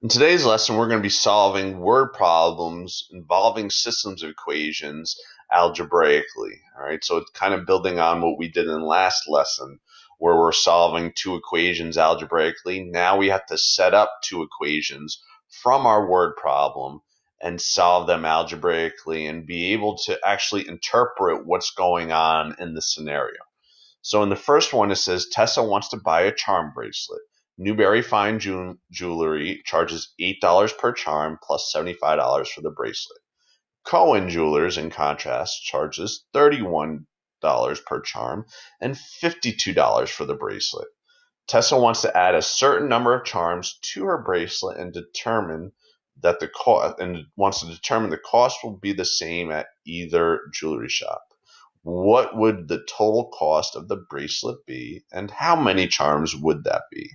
In today's lesson, we're going to be solving word problems involving systems of equations algebraically. All right, so it's kind of building on what we did in the last lesson, where we're solving two equations algebraically. Now we have to set up two equations from our word problem and solve them algebraically and be able to actually interpret what's going on in the scenario. So in the first one, it says Tessa wants to buy a charm bracelet. Newberry Fine Jewelry charges $8 per charm plus $75 for the bracelet. Cohen Jewelers, in contrast, charges $31 per charm and $52 for the bracelet. Tessa wants to add a certain number of charms to her bracelet and wants to determine the cost will be the same at either jewelry shop. What would the total cost of the bracelet be, and how many charms would that be?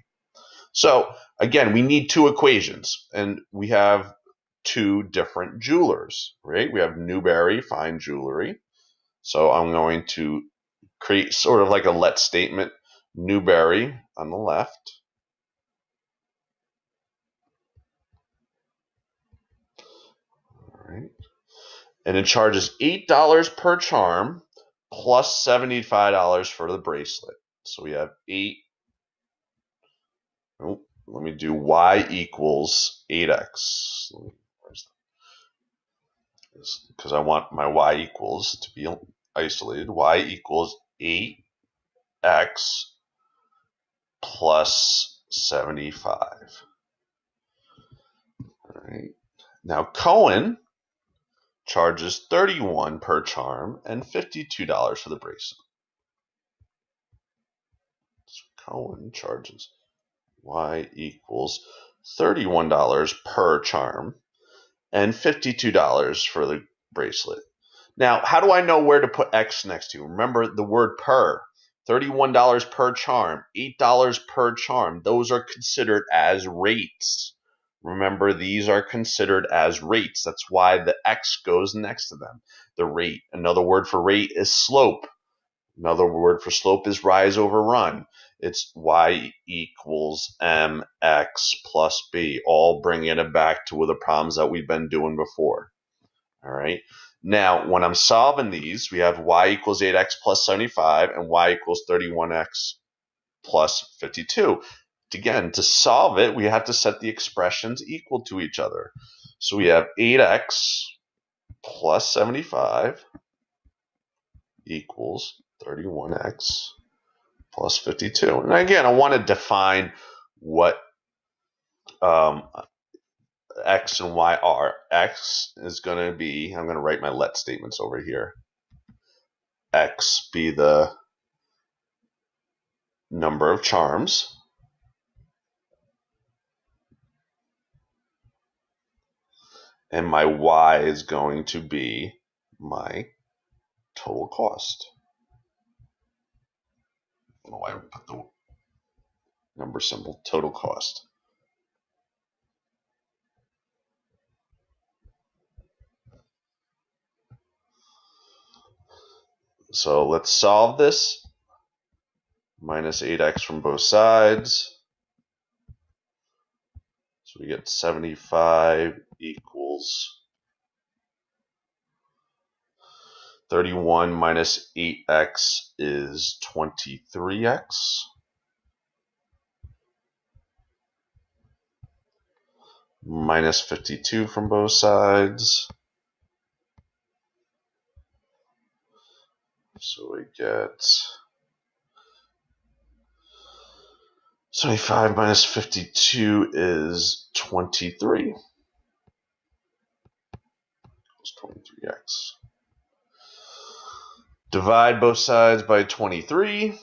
So again, we need two equations, and we have two different jewelers, right? We have Newberry Fine Jewelry. So I'm going to create sort of like a let statement. Newberry on the left. All right. And it charges $8 per charm plus $75 for the bracelet. So we have 8. Oh, let me do y equals 8x. Because I want my y equals to be isolated. Y equals 8x plus 75. All right. Now Cohen charges $31 per charm and $52 for the bracelet. So Cohen charges y equals $31 per charm and $52 for the bracelet. Now, how do I know where to put x next to? Remember the word per. $31 per charm, $8 per charm. Those are considered as rates. Remember, these are considered as rates. That's why the x goes next to them. The rate. Another word for rate is slope. Another word for slope is rise over run. It's y equals mx plus b, all bringing it back to the problems that we've been doing before. All right. Now, when I'm solving these, we have y equals 8x plus 75 and y equals 31x plus 52. Again, to solve it, we have to set the expressions equal to each other. So we have 8x plus 75 equals 31x plus 52. And again, I want to define what x and y are. X is going to be, I'm going to write my let statements over here. X be the number of charms. And my y is going to be my total cost. I don't know why I put the number symbol, total cost. So let's solve this. Minus 8x from both sides. So we get 75 equals 31 minus 8x is 23x. Minus 52 from both sides. So we get 75 minus 52 is 23. Equals 23x. Divide both sides by 23.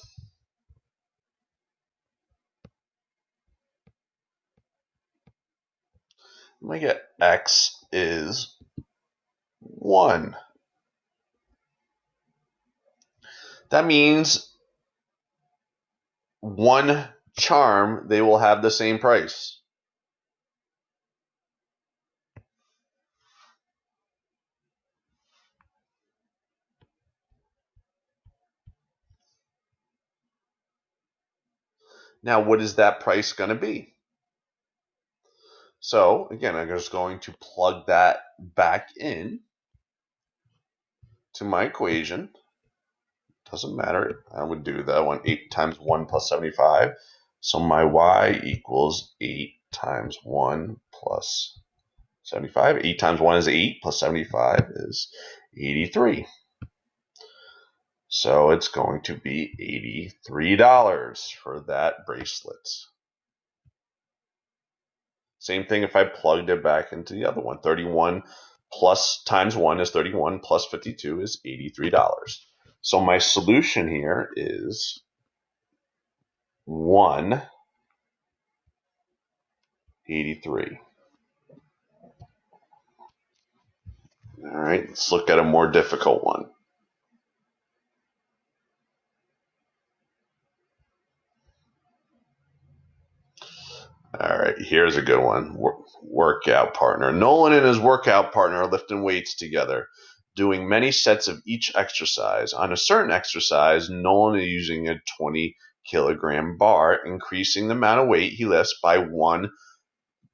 And we get x is 1. That means one charm, they will have the same price. Now, what is that price going to be? So again, I'm just going to plug that back in to my equation. Doesn't matter. I would do that one. 8 times 1 plus 75. So my y equals 8 times 1 plus 75. 8 times 1 is 8 plus 75 is 83. So it's going to be $83 for that bracelet. Same thing if I plugged it back into the other one. 31 plus times 1 is 31 plus 52 is $83. So my solution here is 183. All right, let's look at a more difficult one. All right, here's a good one. Workout partner. Nolan and his workout partner are lifting weights together, doing many sets of each exercise. On a certain exercise, Nolan is using a 20-kilogram bar, increasing the amount of weight he lifts by 1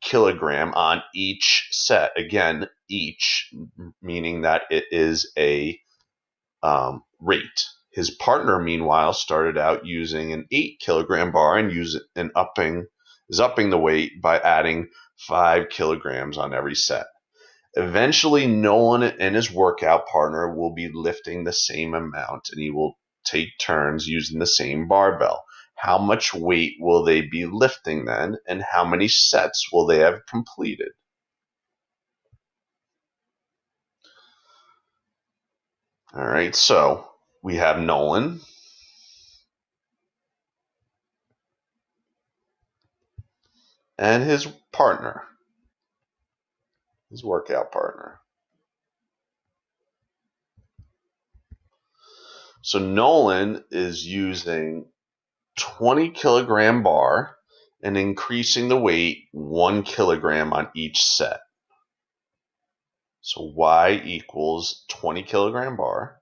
kilogram on each set. Again, each meaning that it is a rate. His partner, meanwhile, started out using an 8-kilogram bar and is upping the weight by adding 5 kilograms on every set. Eventually, Nolan and his workout partner will be lifting the same amount, and he will take turns using the same barbell. How much weight will they be lifting then, and how many sets will they have completed? All right, so we have Nolan and his partner, his workout partner. So Nolan is using 20-kilogram bar and increasing the weight 1 kilogram on each set. So y equals 20-kilogram bar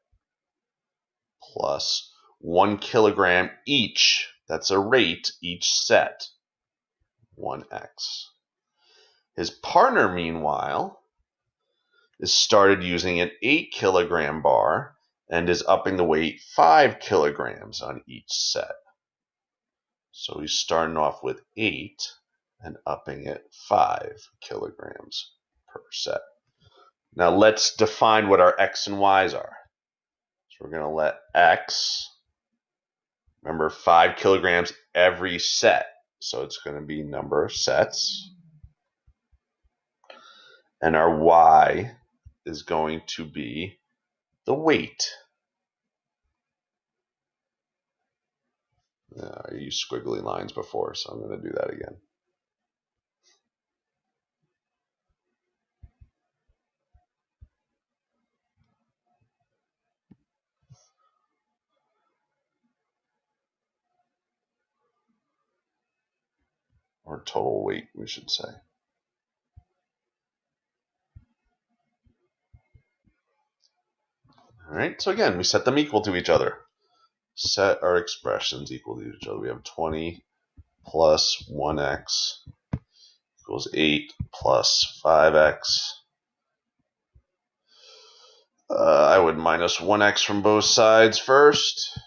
plus 1 kilogram each. That's a rate each set, 1x. His partner, meanwhile, is started using an 8-kilogram bar and is upping the weight 5 kilograms on each set. So he's starting off with 8 and upping it 5 kilograms per set. Now let's define what our x and y's are. So we're going to let x, remember 5 kilograms every set. So it's going to be number of sets. And our y is going to be the weight. I used squiggly lines before, so I'm going to do that again. Or total weight, we should say. All right, so again, we set them equal to each other. Set our expressions equal to each other. We have 20 plus 1x equals 8 plus 5x. I would minus 1x from both sides first.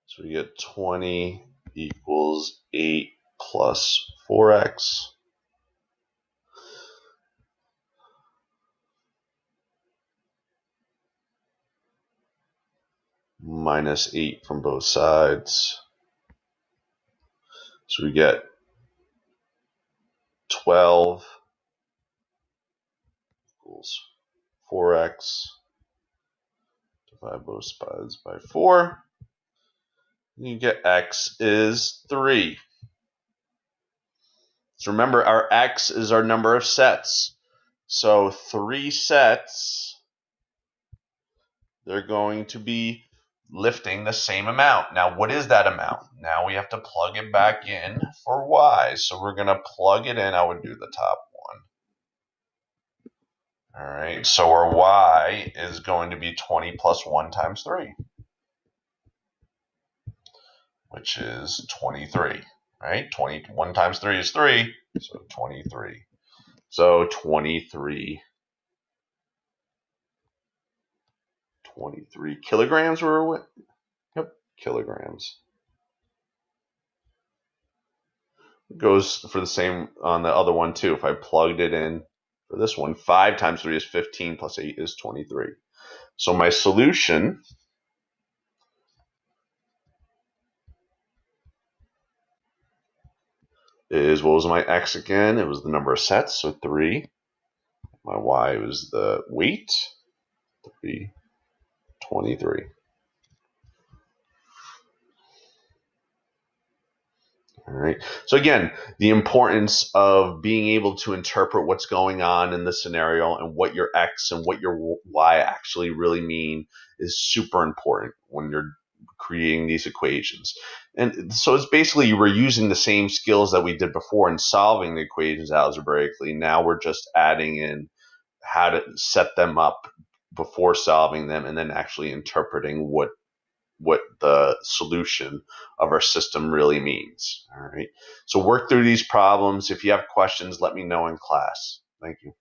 So we get 20 equals 8 plus 4x. Minus 8 from both sides. So we get 12 equals 4x. Divide both sides by 4. You get x is 3. So remember, our x is our number of sets. So 3 sets, they're going to be lifting the same amount. Now, what is that amount? Now we have to plug it back in for y. So we're going to plug it in. I would do the top one. All right, so our y is going to be 20 plus 1 times 3, which is 23. right? 21 times 3 is 3, so 23. So 23 kilograms were, yep, kilograms. Goes for the same on the other one too. If I plugged it in for this one, 5 times 3 is 15 plus 8 is 23. So my solution is, what was my x again? It was the number of sets, so 3. My y was the weight, 3, 23. All right. So again, the importance of being able to interpret what's going on in the scenario and what your x and what your y actually really mean is super important when you're creating these equations. And so it's basically we're using the same skills that we did before in solving the equations algebraically. Now we're just adding in how to set them up before solving them and then actually interpreting what the solution of our system really means. All right. So work through these problems. If you have questions, let me know in class. Thank you.